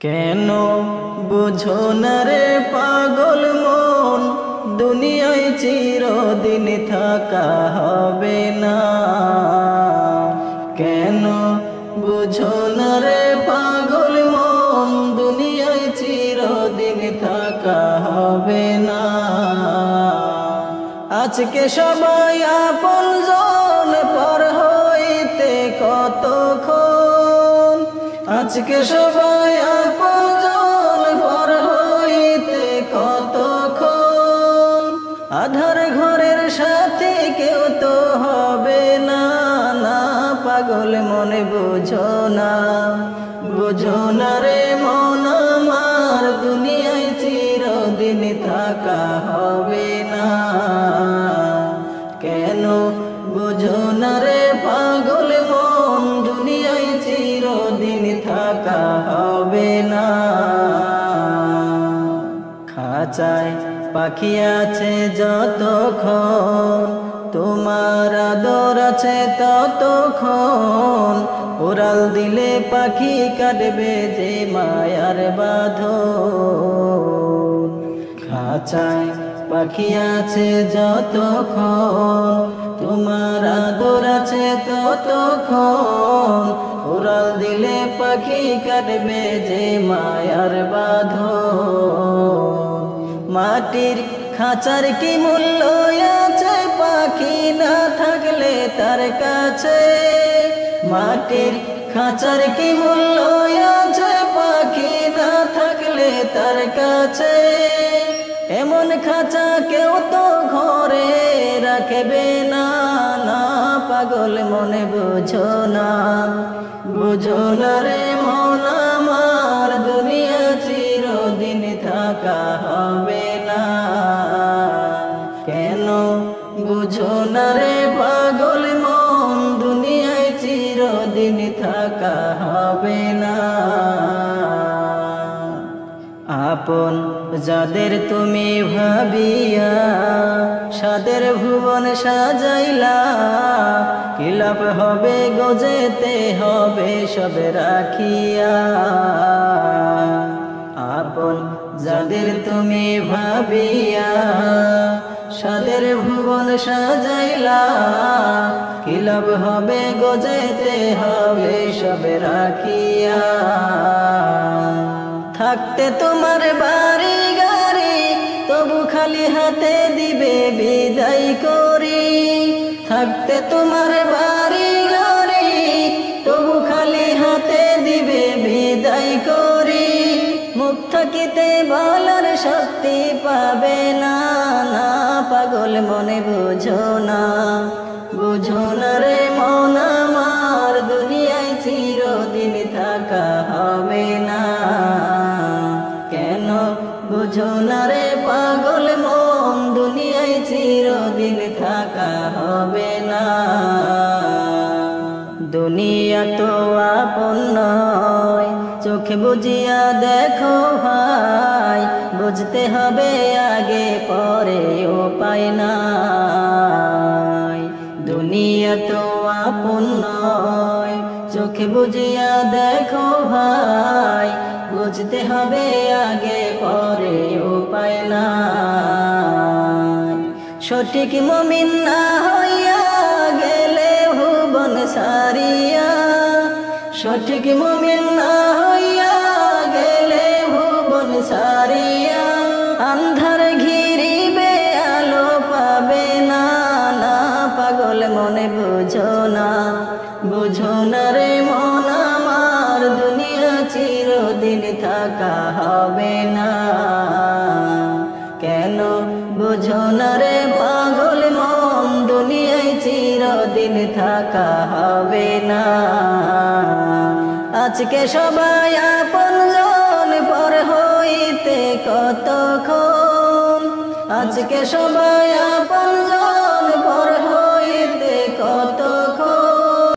কেন বুঝো না রে পাগল মন, দুনিয়ায় চিরদিন থাকা হবে না। কেন বুঝো না রে পাগল মন, দুনিয়ায় চিরদিন থাকা হবে না। আজকে সবাই আপনজন, পর হইতে কতক্ষণ। আজকে সবাই আপনজন, পর হইতে কতক্ষণ। আধার ঘরের সাথে কেউ তো হবে না, না পাগল মনে বুঝো না। বুঝো না রে মন আমার, দুনিয়ায় চিরদিন থাকা হবে না। কেন বুঝো না রে পাগল মন, দুনিয়ায় চিরদিন থাকা হবে না। খাঁচায় পাখি আছে যতক্ষণ, তোমার আদর আছে ততক্ষণ। উড়াল দিলে পাখি কাটবে যে মায়ার বাঁধন। খাঁচায় পাখি আছে যতক্ষণ, তোমার আদর আছে ততক্ষণ। উড়াল দিলে পাখি কাটবে যে মায়ার বাঁধন। মাটির খাঁচার কি মূল্য আছে পাখি না থাকলে তার কাছে। মাটির খাঁচার কি মূল্য আছে পাখি না থাকলে তার কাছে। এমন খাঁচা কেউ তো ঘরে রাখবে না, না পাগল মনে বুঝো না। বুঝো না রে মন আমার, দুনিয়া চিরদিন থাকা হবে না। কেন বুঝো না রে পাগল মন, দুনিয়ায় চিরদিন থাকা হবে না। আপন যাদের তুমি ভাবিয়া, সাদের ভুবন সাজাইলা। কি লাভ হবে গজেতে হবে সব রাখিয়া। আপন যাদের তুমি ভাবিয়া, সাদের ভুবন সাজাইলা। কি লাভ হবে গজেতে হবে সব রাখিয়া। থাকতে তোমার বাড়ি গাড়ি, তবু খালি হাতে দিবে বিদায় করি। থাকতে তোমার বাড়ি গাড়ি, তবু খালি হাতে দিবে বিদায় করি। মুখ থাকিতে বলার শক্তি পাবে না, না পাগল মনে বুঝো না। বুঝো না রে মন আমার, দুনিয়ায় চিরদিন থাকা হবে না। কেন বুঝো না রে পাগল মন, দুনিয়ায় চিরদিন থাকা হবে না। দুনিয়া তো আপন নয়, চোখে বুঝিয়া দেখো ভাই। বুঝতে হবে আগে পরে উপায় নাই। দুনিয়া তো আপন নয়, চোখে বুঝিয়া দেখো ভাই। বুঝতে হবে আগে পরে উপায় নাই। সঠিক মুমিন না হইয়া গেলে ভুবন সারিয়া। সঠিক মুমিন না হইয়া গেলে ভুবন সারিয়া। আন্ধার ঘিরিবে আলো পাবে না, না পাগল মনে বুঝো না। বুঝো না রে মন আমার, দুনিয়া চিরদিন থাকা হবে না। কেন বুঝো না রে পাগল মন, দুনিয়ায় চিরদিন থাকা হবে না। আজকে সবাই আপনজন, পর হইতে কতক্ষণ। আজকে সবাই আপন